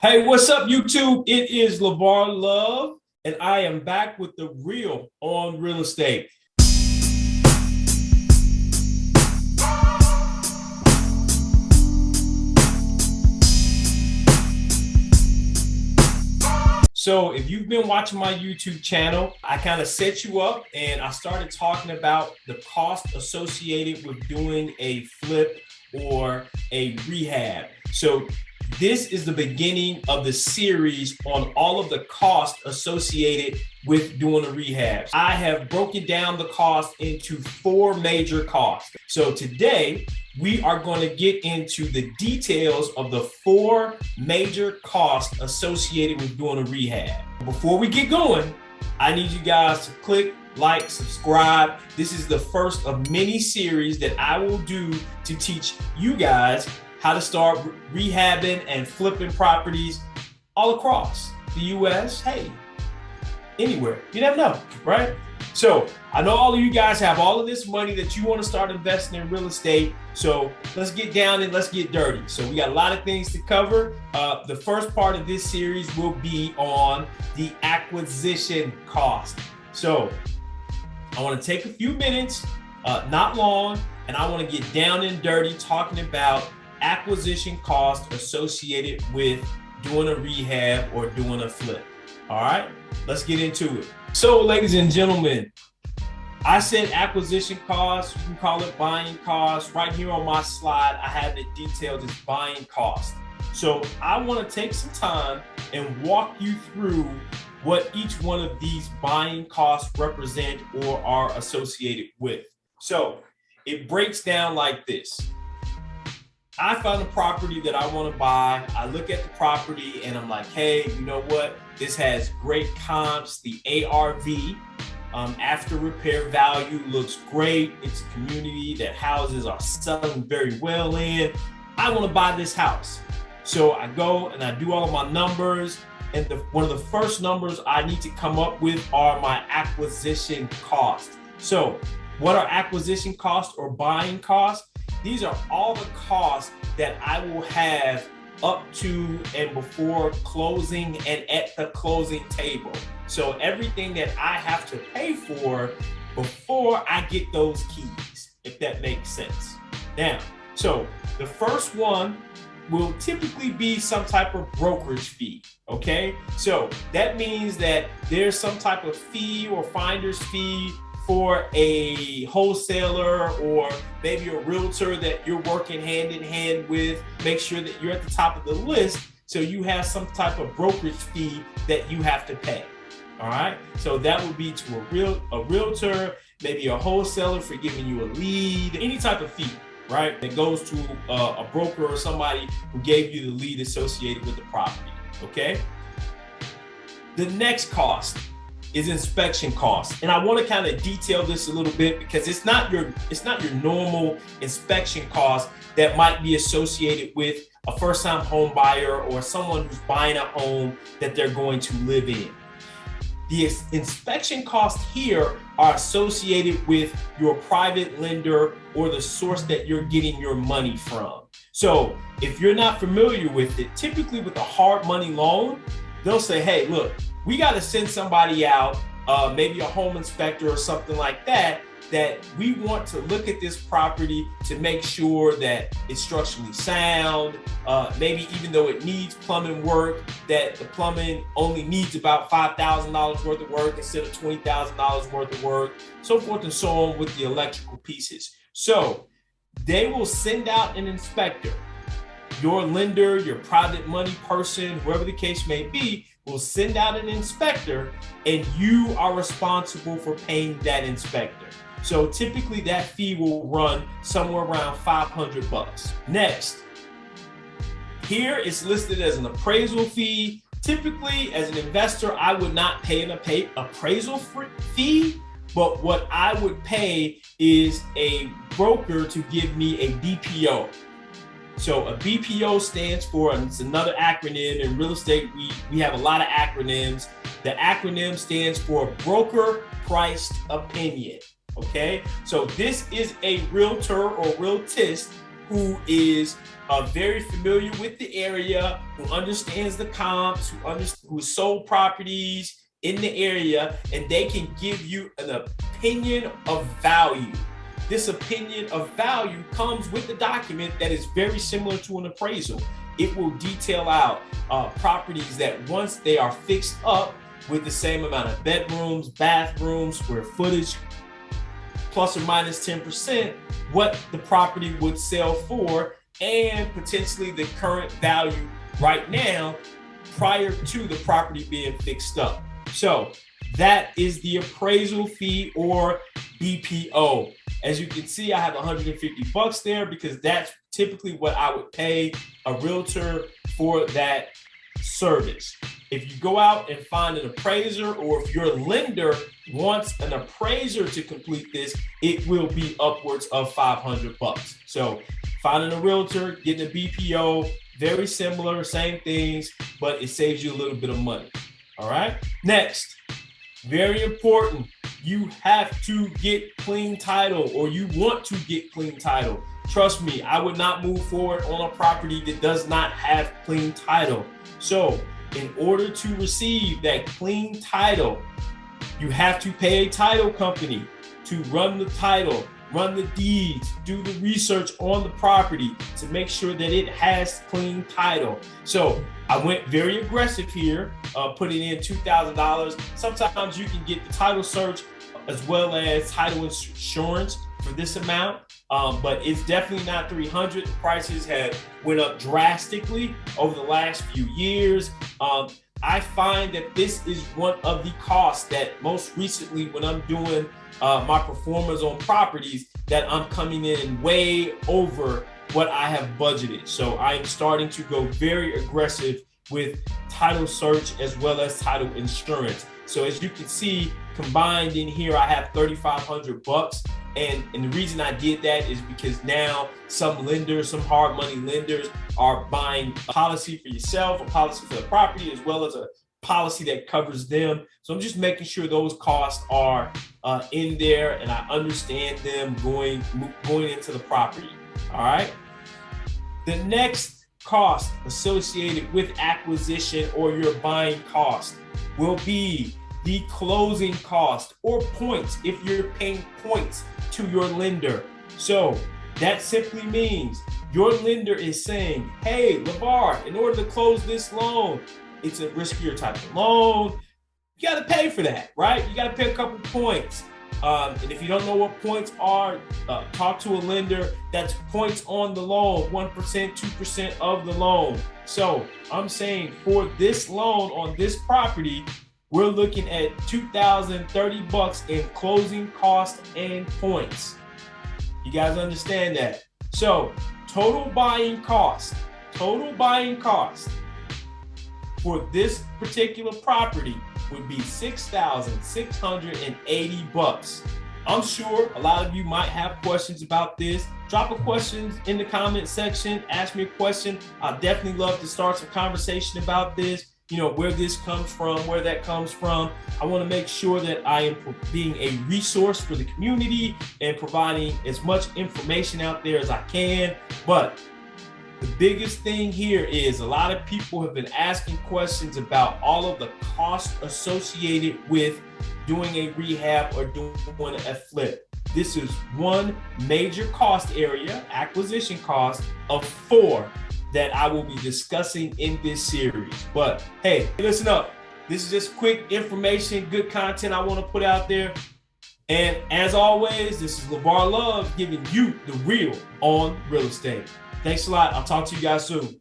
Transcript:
Hey, what's up, YouTube? It is LeVar Love, and I am back with the real on real estate. So if you've been watching my YouTube channel, I kind of set you up and I started talking about the cost associated with doing a flip or a rehab. So this is the beginning of the series on all of the costs associated with doing a rehab. I have broken down the cost into 4 major costs. So today we are going to get into the details of the 4 major costs associated with doing a rehab. Before we get going, I need you guys to click like, subscribe. This is the first of many series that I will do to teach you guys how to start rehabbing and flipping properties all across the US. Hey, anywhere, you never know, right? So I know all of you guys have all of this money that you want to start investing in real estate. So let's get down and let's get dirty. So we got a lot of things to cover. The first part of this series will be on the acquisition cost. So I want to take a few minutes, not long, and I want to get down and dirty talking about acquisition costs associated with doing a rehab or doing a flip. All right, let's get into it. So ladies and gentlemen, I said acquisition costs, you can call it buying costs. Right here on my slide, I have it detailed as buying costs. So I want to take some time and walk you through what each one of these buying costs represent or are associated with. So it breaks down like this. I found a property that I want to buy. I look at the property and I'm like, hey, you know what? This has great comps. The ARV, after repair value, looks great. It's a community that houses are selling very well in. I want to buy this house. So I go and I do all of my numbers. And one of the first numbers I need to come up with are my acquisition costs. So what are acquisition costs or buying costs? These are all the costs that I will have up to and before closing and at the closing table. So everything that I have to pay for before I get those keys, if that makes sense. Now, so the first one will typically be some type of brokerage fee, okay? So that means that there's some type of fee or finder's fee for a wholesaler or maybe a realtor that you're working hand in hand with. Make sure that you're at the top of the list so you have some type of brokerage fee that you have to pay. All right, so that would be to a realtor, maybe a wholesaler for giving you a lead, any type of fee, right? That goes to a broker or somebody who gave you the lead associated with the property, okay? The next cost is inspection costs. And I want to kind of detail this a little bit because it's not your normal inspection cost that might be associated with a first-time home buyer or someone who's buying a home that they're going to live in. The inspection costs here are associated with your private lender or the source that you're getting your money from. So if you're not familiar with it, typically with a hard money loan, they'll say, hey, look, we got to send somebody out, maybe a home inspector or something like that, that we want to look at this property to make sure that it's structurally sound. Maybe even though it needs plumbing work, that the plumbing only needs about $5,000 worth of work instead of $20,000 worth of work, so forth and so on with the electrical pieces. So they will send out an inspector. Your lender, your private money person, whoever the case may be, will send out an inspector and you are responsible for paying that inspector. So typically that fee will run somewhere around $500. Next, here it's listed as an appraisal fee. Typically as an investor, I would not pay an appraisal fee, but what I would pay is a broker to give me a BPO. So a BPO stands for, and it's another acronym in real estate, we have a lot of acronyms. The acronym stands for broker priced opinion, okay? So this is a realtor or realtist who is very familiar with the area, who understands the comps, who sold properties in the area, and they can give you an opinion of value. This opinion of value comes with the document that is very similar to an appraisal. It will detail out properties that once they are fixed up with the same amount of bedrooms, bathrooms, square footage, plus or minus 10%, what the property would sell for, and potentially the current value right now prior to the property being fixed up. So that is the appraisal fee, or BPO. As you can see, I have $150 there because that's typically what I would pay a realtor for that service. If you go out and find an appraiser, or if your lender wants an appraiser to complete this, it will be upwards of $500. So finding a realtor, getting a BPO, very similar, same things, but it saves you a little bit of money. All right. Next, very important, you have to get clean title, or you want to get clean title. Trust me, I would not move forward on a property that does not have clean title. So in order to receive that clean title, you have to pay a title company to run the title, run the deeds, do the research on the property to make sure that it has clean title. So I went very aggressive here, putting in $2,000. Sometimes you can get the title search as well as title insurance for this amount, but it's definitely not $300. The prices have went up drastically over the last few years. I find that this is one of the costs that most recently, when I'm doing my performance on properties, that I'm coming in way over what I have budgeted. So I am starting to go very aggressive with title search as well as title insurance. So as you can see, combined in here, I have $3,500. And the reason I did that is because now some lenders, some hard money lenders, are buying a policy for yourself, a policy for the property, as well as a policy that covers them. So I'm just making sure those costs are in there, and I understand them going into the property. All right. The next cost associated with acquisition or your buying cost will be the closing cost, or points, if you're paying points to your lender. So that simply means your lender is saying, hey, LeVar, in order to close this loan, it's a riskier type of loan. You got to pay for that, right? You got to pay a couple points. And if you don't know what points are, talk to a lender. That's points on the loan, 1%, 2% of the loan. So I'm saying for this loan on this property, we're looking at $2,030 in closing costs and points. You guys understand that? So total buying cost for this particular property would be $6,680. I'm sure a lot of you might have questions about this. Drop a question in the comment section. Ask me a question. I'd definitely love to start some conversation about this. You know, where this comes from, where that comes from. I want to make sure that I am being a resource for the community and providing as much information out there as I can. But the biggest thing here is a lot of people have been asking questions about all of the costs associated with doing a rehab or doing a flip. This is one major cost area, acquisition cost, of 4 that I will be discussing in this series. But hey, listen up. This is just quick information, good content I want to put out there. And as always, this is LeVar Love giving you the real on real estate. Thanks a lot. I'll talk to you guys soon.